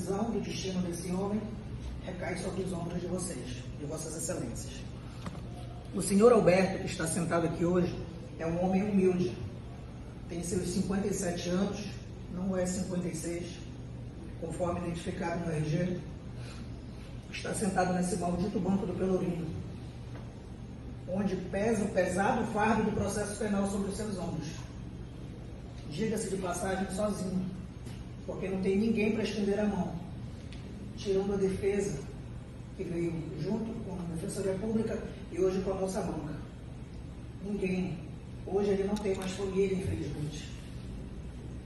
decisão do destino desse homem recai sobre os ombros de vocês, de vossas excelências. O senhor Alberto, que está sentado aqui hoje, é um homem humilde. Tem seus 57 anos, não é 56, conforme identificado no RG. Está sentado nesse maldito banco do Pelourinho, onde pesa o pesado fardo do processo penal sobre os seus ombros. Diga-se de passagem, sozinho, porque não tem ninguém para estender a mão, tirando a defesa, que veio junto com a Defensoria Pública e hoje com a nossa banca. Ninguém. Hoje ele não tem mais família, infelizmente.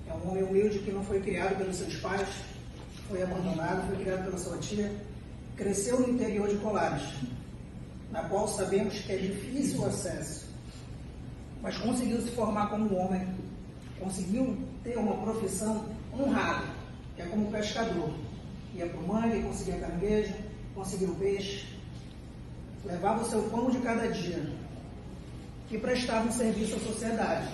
É um homem humilde que não foi criado pelos seus pais, foi abandonado, foi criado pela sua tia, cresceu no interior de Colares, na qual sabemos que é difícil o acesso, mas conseguiu se formar como homem, conseguiu ter uma profissão honrada, que é como pescador. Ia para o mangue, conseguia caranguejo, conseguia o peixe, levava o seu pão de cada dia e prestava um serviço à sociedade,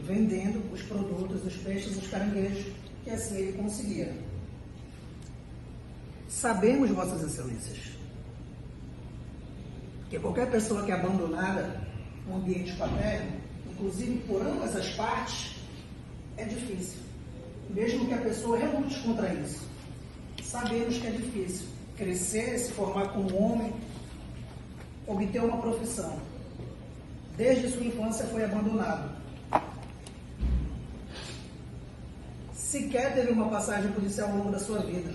vendendo os produtos, os peixes, os caranguejos, que assim ele conseguia. Sabemos, vossas excelências, que qualquer pessoa que é abandonada no ambiente paterno, inclusive por ambas as partes, é difícil. Mesmo que a pessoa relute contra isso. Sabemos que é difícil crescer, se formar como homem, obter uma profissão. Desde sua infância foi abandonado. Sequer teve uma passagem policial ao longo da sua vida.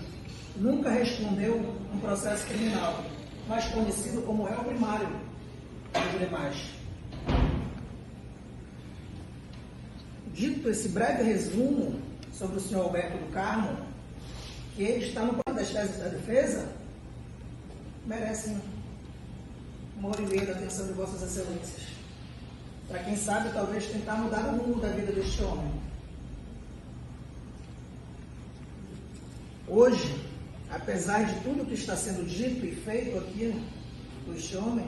Nunca respondeu um processo criminal, mas conhecido como réu primário dos demais. Dito esse breve resumo sobre o senhor Alberto do Carmo, que ele está no plano das teses da defesa, merecem uma hora e meia da atenção de vossas excelências. Para quem sabe, talvez tentar mudar o rumo da vida deste homem. Hoje, apesar de tudo que está sendo dito e feito aqui por este homem,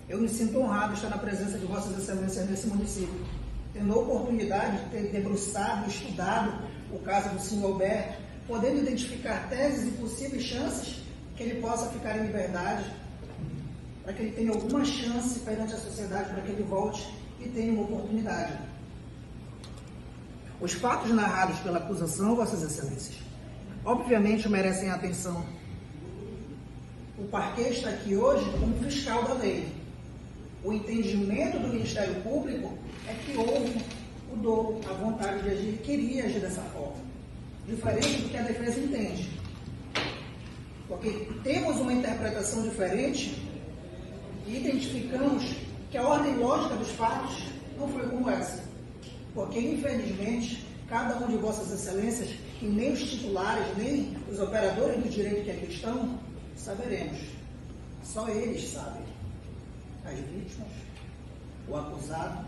eu me sinto honrado de estar na presença de vossas excelências nesse município, tendo a oportunidade de ter debruçado, estudado o caso do senhor Alberto, podendo identificar teses e possíveis chances que ele possa ficar em liberdade, para que ele tenha alguma chance perante a sociedade, para que ele volte e tenha uma oportunidade. Os fatos narrados pela acusação, vossas excelências, obviamente merecem atenção. O parquê está aqui hoje como fiscal da lei. O entendimento do Ministério Público é que houve o dolo, a vontade de agir, queria agir dessa forma, diferente do que a defesa entende. Porque temos uma interpretação diferente e identificamos que a ordem lógica dos fatos não foi como essa. Porque, infelizmente, cada um de vossas excelências, e nem os titulares, nem os operadores do direito que aqui estão, saberemos. Só eles sabem. As vítimas, o acusado.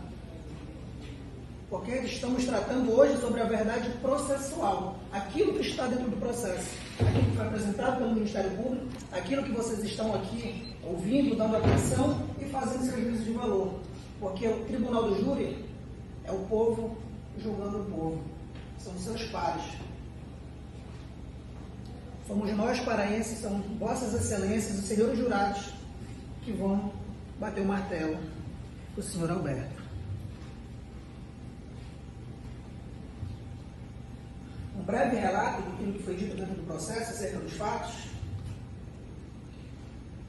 Porque estamos tratando hoje sobre a verdade processual. Aquilo que está dentro do processo. Aquilo que foi apresentado pelo Ministério Público, aquilo que vocês estão aqui ouvindo, dando atenção e fazendo seu juízo de valor. Porque o tribunal do júri é o povo julgando o povo. São seus pares. Somos nós, paraenses, são vossas excelências, os senhores jurados, que vão bater o martelo para o senhor Alberto. Um breve relato do que foi dito dentro do processo, acerca dos fatos.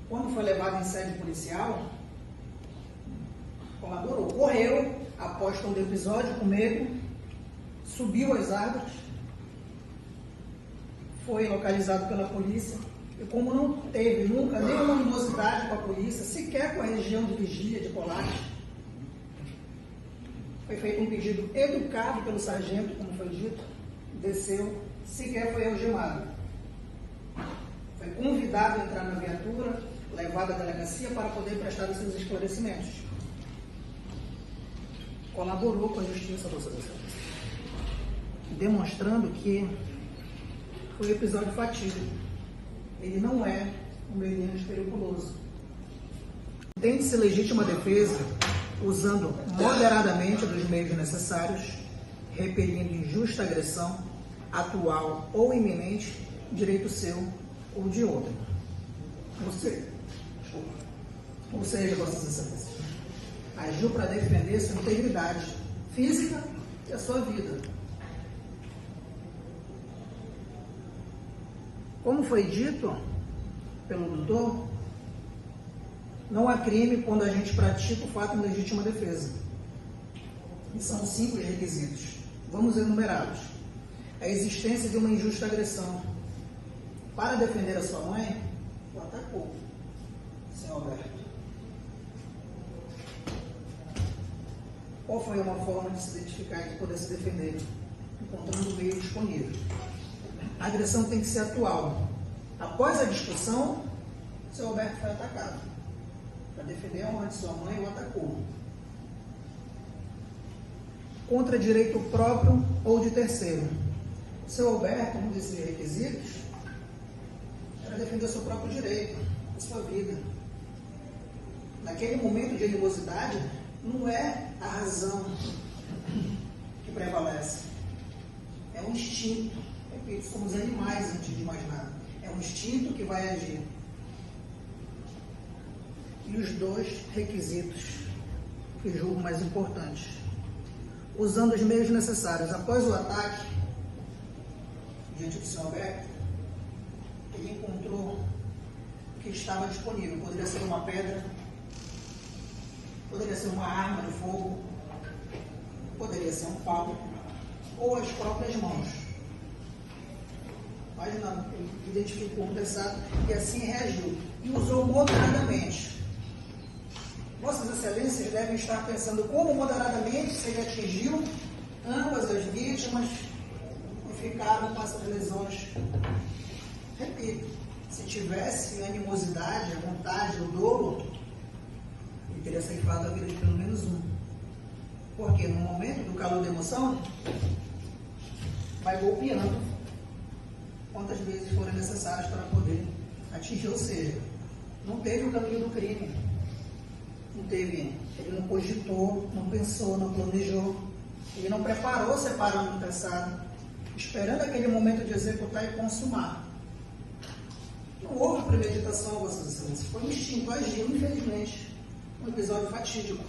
Quando foi levado em sede policial, colaborou, correu após todo o episódio com medo, subiu as árvores, foi localizado pela polícia, e como não teve nunca nenhuma animosidade com a polícia, sequer com a região de vigia de Colares, foi feito um pedido educado pelo sargento, como foi dito, desceu, sequer foi algemado. Foi convidado a entrar na viatura, levado à delegacia para poder prestar os seus esclarecimentos. Colaborou com a justiça, vossa excelência, demonstrando que foi um episódio fatídico. Ele não é um menino periculoso. Entende-se legítima defesa usando moderadamente dos meios necessários, repelindo injusta agressão, atual ou iminente, direito seu ou de outro. Ou seja, Vossas Excelências, agiu para defender sua integridade física e a sua vida. Como foi dito pelo doutor, não há crime quando a gente pratica o fato em legítima defesa. E são 5 os requisitos. Vamos enumerá-los. A existência de uma injusta agressão. Para defender a sua mãe, o atacou, senhor Alberto. Qual foi uma forma de se identificar e de poder se defender? Encontrando o meio disponível. A agressão tem que ser atual. Após a discussão, o senhor Alberto foi atacado. Para defender a honra de sua mãe, o atacou. Contra direito próprio ou de terceiro. O senhor Alberto, um desses requisitos, era defender o seu próprio direito, a sua vida. Naquele momento de animosidade, não é a razão que prevalece. É um instinto. Repito, somos animais antes de mais nada. É um instinto que vai agir. E os 2 requisitos que julgo mais importantes. Usando os meios necessários. Após o ataque, diante do senhor Alberto, ele encontrou o que estava disponível. Poderia ser uma pedra, poderia ser uma arma de fogo, poderia ser um pau, ou as próprias mãos. Mas não, ele identificou o interessado e assim reagiu. E usou moderadamente. Vossas Excelências devem estar pensando como moderadamente se ele atingiu ambas as vítimas e ficaram com essas lesões. Repito, se tivesse animosidade, a vontade, o dolo, ele teria ceifado a vida de pelo menos um. Porque no momento do calor da emoção, vai golpeando quantas vezes forem necessárias para poder atingir. Ou seja, não teve o caminho do crime. Não teve, ele não cogitou, não pensou, não planejou. Ele não preparou separando o interessado, esperando aquele momento de executar e consumar. Não houve premeditação, Vossas Excelências. Foi um instinto, agiu, infelizmente. Um episódio fatídico.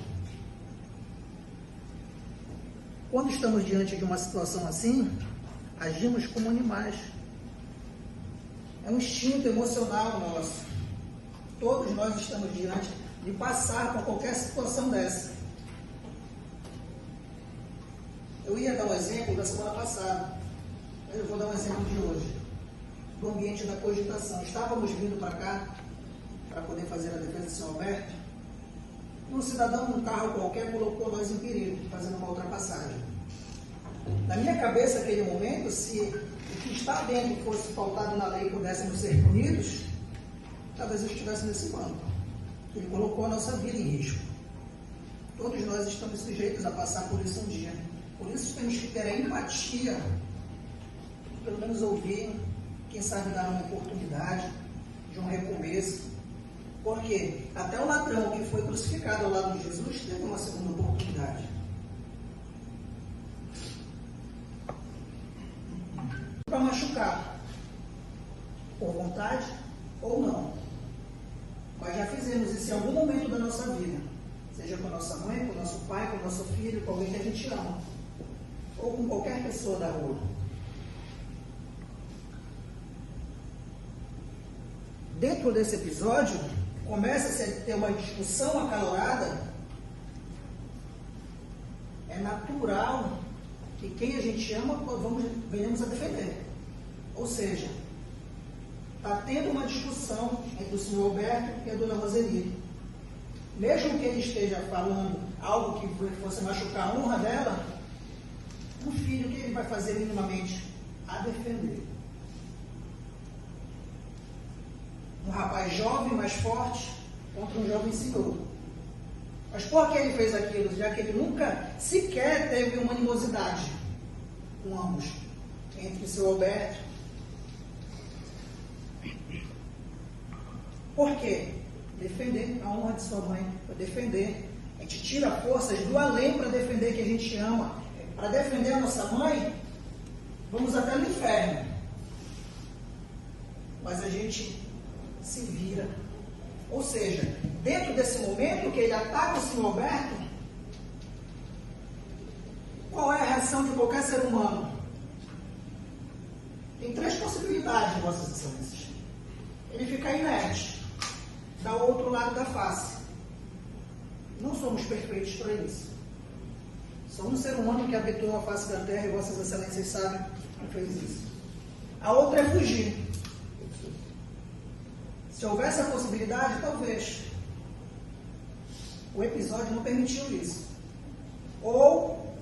Quando estamos diante de uma situação assim, agimos como animais. É um instinto emocional nosso. Todos nós estamos diante de passar por qualquer situação dessa. Eu ia dar um exemplo da semana passada, mas eu vou dar um exemplo de hoje, do ambiente da cogitação. Estávamos vindo para cá, para poder fazer a defesa do senhor Alberto, e um cidadão num carro qualquer colocou nós em perigo, fazendo uma ultrapassagem. Na minha cabeça, naquele momento, se o que está dentro fosse pautado na lei e pudéssemos ser punidos, talvez eu estivesse nesse banco. Ele colocou a nossa vida em risco. Todos nós estamos sujeitos a passar por isso um dia. Por isso temos que ter a empatia, pelo menos ouvir, quem sabe dar uma oportunidade de um recomeço. Porque até o ladrão que foi crucificado ao lado de Jesus teve uma segunda oportunidade. Para machucar, por vontade ou não. Mas já fizemos isso em algum momento da nossa vida, seja com a nossa mãe, com o nosso pai, com o nosso filho, com alguém que a gente ama, ou com qualquer pessoa da rua. Dentro desse episódio, começa a ter uma discussão acalorada. É natural que quem a gente ama, venhamos a defender. Ou seja, está tendo uma discussão entre o senhor Alberto e a dona Roseli. Mesmo que ele esteja falando algo que fosse machucar a honra dela, um filho, o que ele vai fazer minimamente? A defender. Um rapaz jovem, mais forte, contra um jovem senhor. Mas por que ele fez aquilo? Já que ele nunca sequer teve uma animosidade com ambos, entre o seu Alberto. Por quê? Defender a honra de sua mãe, para defender. A gente tira forças do além para defender que a gente ama. Para defender a nossa mãe, Vamos até no inferno. Mas a gente se vira. Ou seja, dentro desse momento que ele ataca o senhor Alberto, qual é a reação de qualquer ser humano? Tem três possibilidades, Vossas Excelências. Ele fica inerte, dá o outro lado da face. Não somos perfeitos para isso. Só um ser humano que habitou a face da terra, e Vossas Excelências sabem que fez isso. A outra é fugir. Se houvesse a possibilidade, talvez. O episódio não permitiu isso. Ou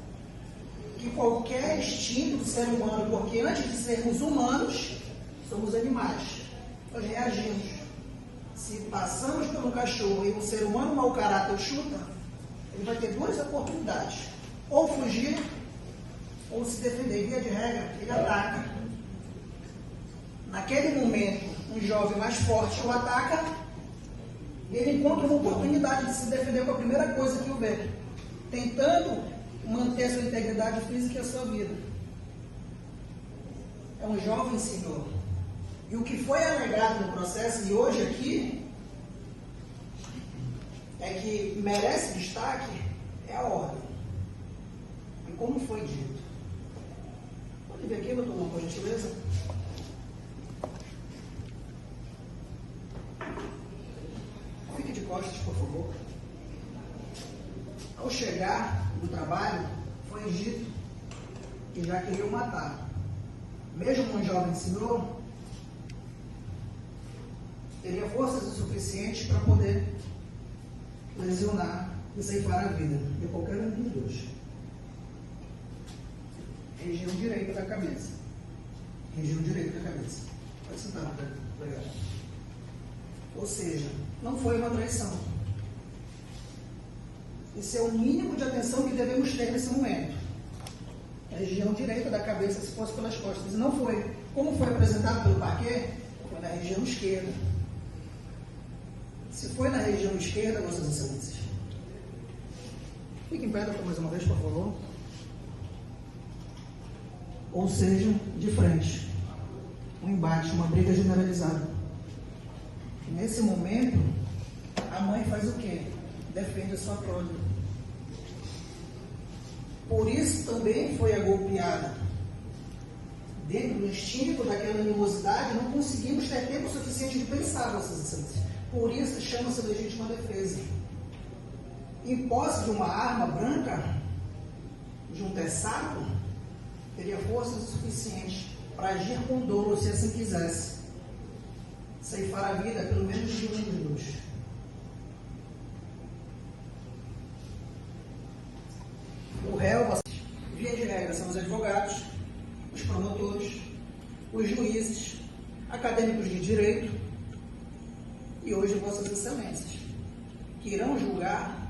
que qualquer instinto do ser humano, porque antes de sermos humanos, somos animais. Nós reagimos. Se passamos por um cachorro e um ser humano mau caráter chuta, ele vai ter duas oportunidades. Ou fugir, ou se defender. Via de regra, ele ataca. Naquele momento, um jovem mais forte o ataca, e ele encontra uma oportunidade de se defender com a primeira coisa que o vê, tentando manter sua integridade física e a sua vida. É um jovem senhor. E o que foi alegado no processo, e hoje aqui, é que merece destaque, é a ordem. E como foi dito. Pode vir aqui, doutor, por gentileza? Fique de costas, por favor. Ao chegar do trabalho, foi dito que já queriam matar. Mesmo um jovem senhor, teria forças o suficiente para poder lesionar e ceifar a vida de qualquer um dos dois. Região direita da cabeça. Região direita da cabeça. Pode sentar, obrigado. Ou seja, não foi uma traição. Esse é o mínimo de atenção que devemos ter nesse momento. A região direita da cabeça, se fosse pelas costas. E não foi. Como foi apresentado pelo parquet, foi na região esquerda. Se foi na região esquerda, Vossas Excelências. Fique em pé, doutor, mais uma vez, por favor. Ou seja, de frente. Um embate, uma briga generalizada. Nesse momento, a mãe faz o quê? Defende a sua prole. Por isso também foi agolpeada. Dentro do instinto daquela animosidade, não conseguimos ter tempo suficiente de pensar, Vossas Excelências. Por isso chama-se legítima defesa. Em posse de uma arma branca, de um tessaco, teria força suficiente para agir com dolo, se assim quisesse. Ceifar a vida, pelo menos de um dos dois. O réu, via de regra, são os advogados, os promotores, os juízes, acadêmicos de direito e hoje Vossas Excelências, que irão julgar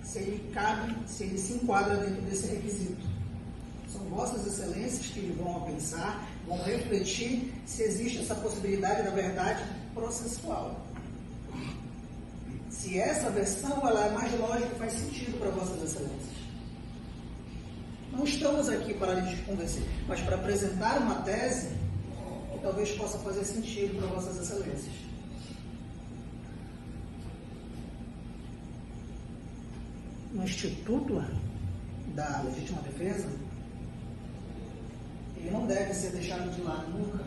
se ele cabe, se ele se enquadra dentro desse requisito. São Vossas Excelências que vão pensar, vão refletir se existe essa possibilidade da verdade processual. Se essa versão ela é mais lógica, faz sentido para Vossas Excelências. Não estamos aqui para lhes convencer, mas para apresentar uma tese que talvez possa fazer sentido para Vossas Excelências. No Instituto da Legítima Defesa, ele não deve ser deixado de lado nunca,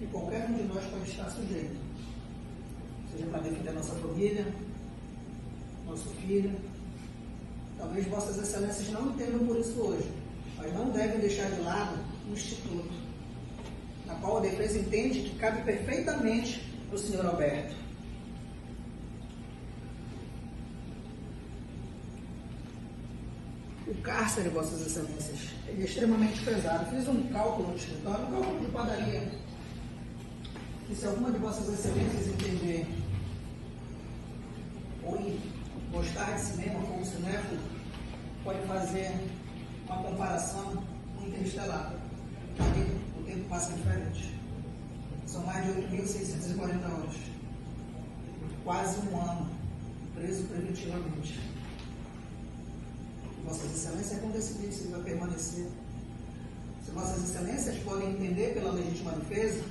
e qualquer um de nós pode estar sujeito, seja para defender nossa família, nosso filho. Talvez Vossas Excelências não entendam por isso hoje, mas não devem deixar de lado o Instituto, na qual a defesa entende que cabe perfeitamente para o senhor Alberto. O cárcere, Vossas Excelências, ele é extremamente pesado. Fiz um cálculo no escritório, um cálculo de padaria, que se alguma de Vossas Excelências entender ou gostar de cinema como cinéfilo, pode fazer uma comparação com Interestelar. Ali o tempo passa diferente. São mais de 8.640 horas. Quase um ano preso preventivamente. Vossas Excelências vão decidir se ele vai permanecer Se Vossas Excelências podem entender pela legítima defesa,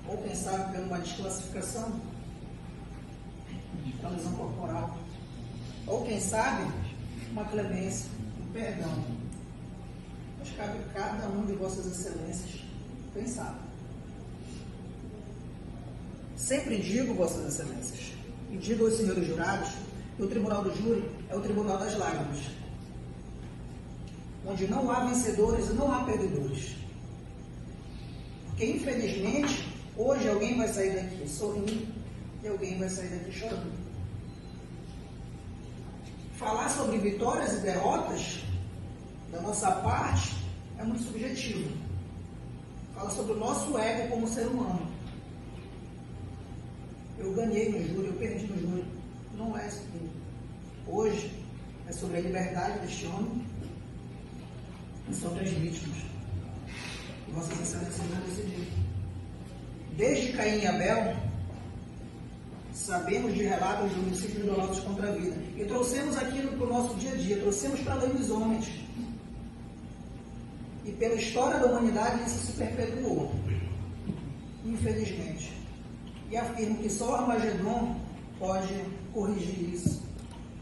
ou quem sabe por uma desclassificação da lesão corporal, ou quem sabe uma clemência, um perdão. Mas cabe a cada um de Vossas Excelências pensar. Sempre digo, Vossas Excelências, e digo aos senhores jurados, que o Tribunal do Júri é o Tribunal das Lágrimas, onde não há vencedores e não há perdedores. Porque, infelizmente, hoje alguém vai sair daqui sorrindo e alguém vai sair daqui chorando. Falar sobre vitórias e derrotas da nossa parte é muito subjetivo. Fala sobre o nosso ego como ser humano. Eu ganhei no júri, eu perdi no júri. Não é isso aqui. Hoje é sobre a liberdade deste homem e sobre as vítimas. E Vossas Excelências vão decidir. Desde Caim e Abel, sabemos de relatos de homicídios dolosos contra a vida. E trouxemos aquilo para o nosso dia a dia, trouxemos para a lei dos homens. E pela história da humanidade isso se perpetuou. Infelizmente. E afirmo que só o Armagedon pode corrigir isso.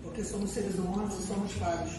Porque somos seres humanos e somos falhos.